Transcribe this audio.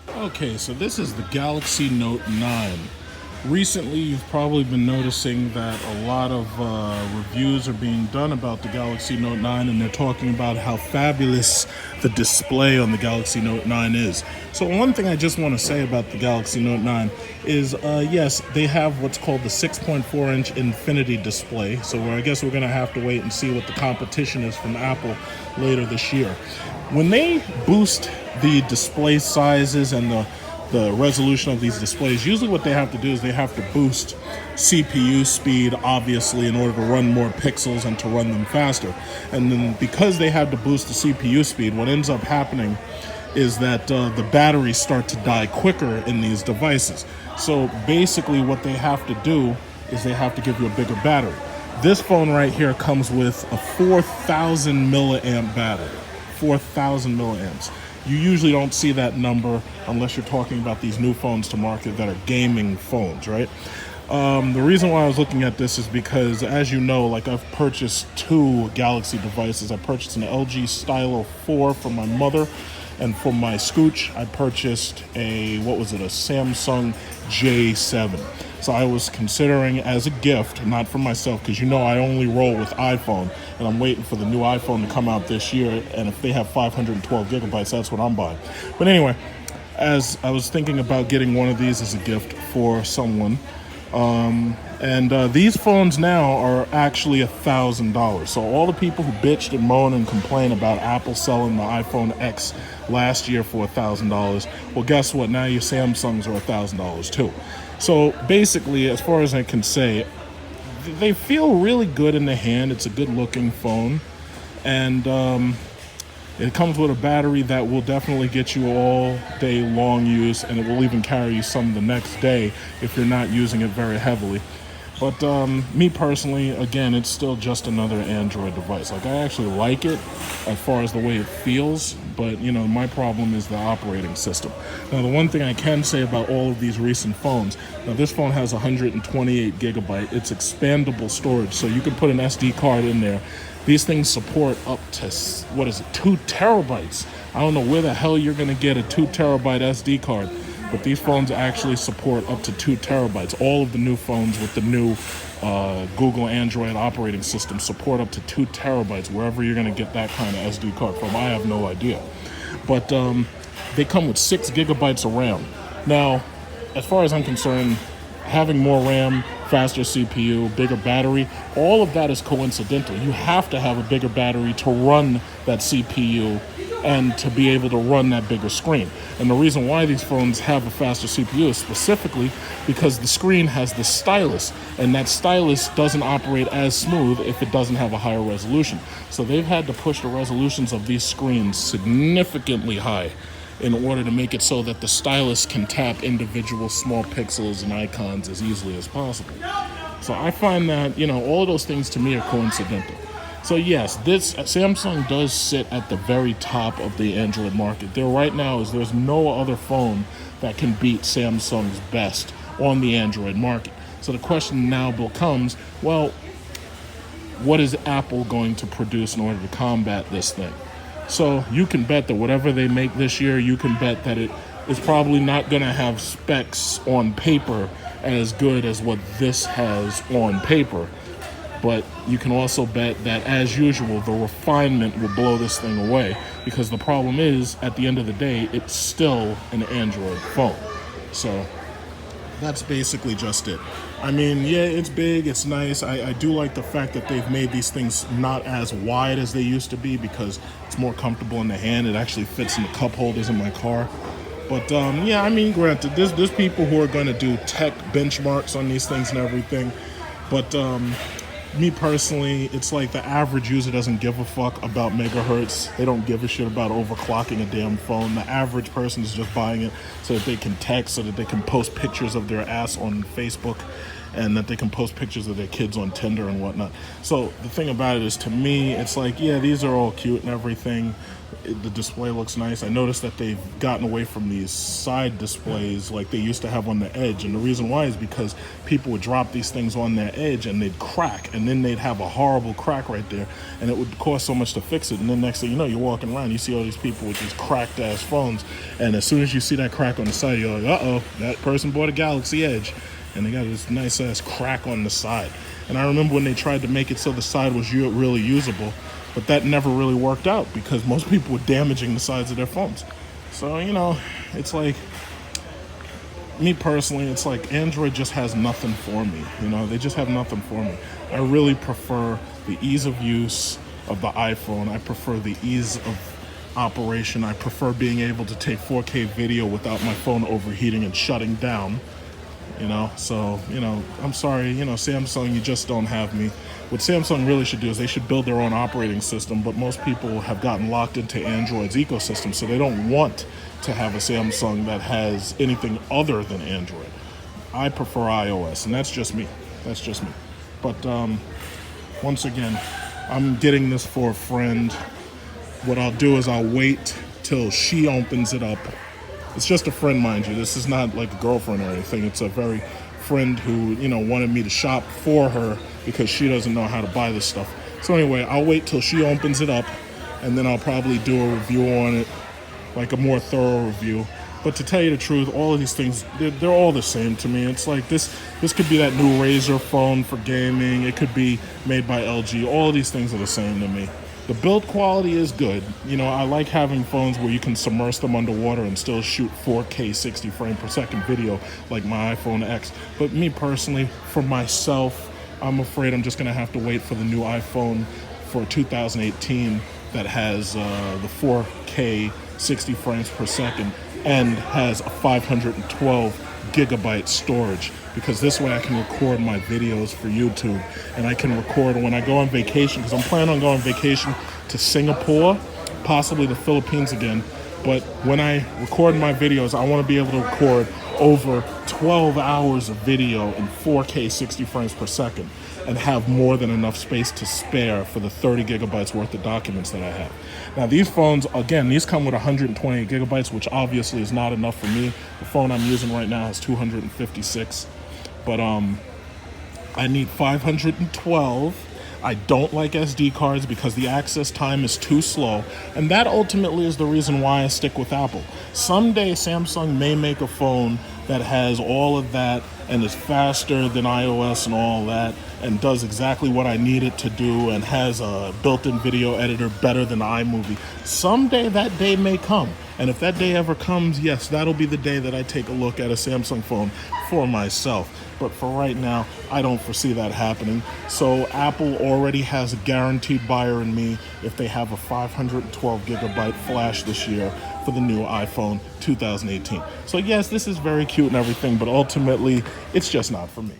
Okay, so this is the Galaxy Note 9. Recently, you've probably been noticing that a lot of reviews are being done about the Galaxy Note 9, and they're talking about how fabulous the display on the Galaxy Note 9 is. So, one thing I just want to say about the Galaxy Note 9 is yes, they have what's called the 6.4-inch Infinity display. So, I guess we're going to have to wait and see what the competition is from Apple later this year. When they boost the display sizes and the resolution of these displays, usually what they have to do is they have to boost CPU speed, obviously, in order to run more pixels and to run them faster. And then because they have to boost the CPU speed, what ends up happening is that the batteries start to die quicker in these devices. So basically what they have to do is they have to give you a bigger battery. This phone right here comes with a 4,000 milliamp battery. 4,000 milliamps. You usually don't see that number unless you're talking about these new phones to market that are gaming phones, right? The reason why I was looking at this is because, as you know, like I've purchased two Galaxy devices. I purchased an LG Stylo 4 for my mother, and for my scooch, I purchased a Samsung J7. So I was considering as a gift, not for myself, because you know I only roll with iPhone, and I'm waiting for the new iPhone to come out this year. And if they have 512 gigabytes, that's what I'm buying. But anyway, as I was thinking about getting one of these as a gift for someone, and these phones now are actually $1,000. So all the people who bitched and moaned and complained about Apple selling the iPhone X last year for $1,000, well, guess what? Now your Samsungs are $1,000 too. So basically, as far as I can say, they feel really good in the hand. It's a good-looking phone, and it comes with a battery that will definitely get you all day long use, and it will even carry you some the next day if you're not using it very heavily. But me personally, again, it's still just another Android device. Like, I actually like it as far as the way it feels, but, you know, my problem is the operating system. Now, the one thing I can say about all of these recent phones, now this phone has 128 gigabyte. It's expandable storage, so you can put an SD card in there. These things support up to, 2 terabytes. I don't know where the hell you're going to get a 2 terabyte SD card, but these phones actually support up to 2 terabytes. All of the new phones with the new Google Android operating system support up to 2 terabytes. Wherever you're going to get that kind of SD card from, I have no idea. But they come with 6 gigabytes of RAM. Now, as far as I'm concerned, having more RAM, faster CPU, bigger battery, all of that is coincidental. You have to have a bigger battery to run that CPU and to be able to run that bigger screen. And the reason why these phones have a faster CPU is specifically because the screen has the stylus, and that stylus doesn't operate as smooth if it doesn't have a higher resolution. So they've had to push the resolutions of these screens significantly high in order to make it so that the stylus can tap individual small pixels and icons as easily as possible. So I find that, you know, all of those things to me are coincidental. So yes, this Samsung does sit at the very top of the Android market. There's no other phone that can beat Samsung's best on the Android market. So the question now becomes, well, what is Apple going to produce in order to combat this thing? So you can bet that whatever they make this year, you can bet that it is probably not going to have specs on paper as good as what this has on paper. But you can also bet that, as usual, the refinement will blow this thing away, because the problem is, at the end of the day, it's still an Android phone. So that's basically just it. I mean, yeah, it's big, it's nice. I do like the fact that they've made these things not as wide as they used to be, because it's more comfortable in the hand. It actually fits in the cup holders in my car. But yeah, I mean, granted, there's people who are going to do tech benchmarks on these things and everything. But me personally, it's like the average user doesn't give a fuck about megahertz. They don't give a shit about overclocking a damn phone. The average person is just buying it so that they can text, so that they can post pictures of their ass on Facebook, and that they can post pictures of their kids on Tinder and whatnot. So the thing about it is, to me, it's like, yeah, these are all cute and everything. The display looks nice. I noticed that they've gotten away from these side displays like they used to have on the edge. And the reason why is because people would drop these things on their edge and they'd crack. And then they'd have a horrible crack right there. And it would cost so much to fix it. And then next thing you know, you're walking around, you see all these people with these cracked ass phones. And as soon as you see that crack on the side, you're like, uh-oh, that person bought a Galaxy Edge. And they got this nice ass crack on the side. And I remember when they tried to make it so the side was really usable. But that never really worked out because most people were damaging the sides of their phones. So, it's like, me personally, it's like Android just has nothing for me. They just have nothing for me. I really prefer the ease of use of the iPhone. I prefer the ease of operation. I prefer being able to take 4K video without my phone overheating and shutting down. So, I'm sorry, Samsung, you just don't have me. What Samsung really should do is they should build their own operating system, but most people have gotten locked into Android's ecosystem, so they don't want to have a Samsung that has anything other than Android. I prefer iOS, and that's just me. But once again, I'm getting this for a friend. What I'll do is I'll wait till she opens it up. It's just a friend, mind you. This is not like a girlfriend or anything. It's a very friend who, wanted me to shop for her because she doesn't know how to buy this stuff. So anyway, I'll wait till she opens it up, and then I'll probably do a review on it, like a more thorough review. But to tell you the truth, all of these things, they're all the same to me. It's like this could be that new Razer phone for gaming. It could be made by LG. All of these things are the same to me. The build quality is good. I like having phones where you can submerge them underwater and still shoot 4K 60 frame per second video like my iPhone X. But me personally, for myself, I'm afraid I'm just going to have to wait for the new iPhone for 2018 that has the 4K 60 frames per second and has a 512 gigabyte storage, because this way I can record my videos for YouTube, and I can record when I go on vacation, because I'm planning on going on vacation to Singapore, possibly the Philippines again. But when I record my videos, I want to be able to record over 12 hours of video in 4K 60 frames per second and have more than enough space to spare for the 30 gigabytes worth of documents that I have. Now these phones, again, these come with 128 gigabytes, which obviously is not enough for me. The phone I'm using right now has 256, but I need 512. I don't like SD cards because the access time is too slow, and that ultimately is the reason why I stick with Apple. Someday Samsung may make a phone that has all of that and is faster than iOS and all that and does exactly what I need it to do and has a built-in video editor better than iMovie. Someday that day may come. And if that day ever comes, yes, that'll be the day that I take a look at a Samsung phone for myself. But for right now, I don't foresee that happening. So Apple already has a guaranteed buyer in me if they have a 512 gigabyte flash this year for the new iPhone 2018. So yes, this is very cute and everything, but ultimately, it's just not for me.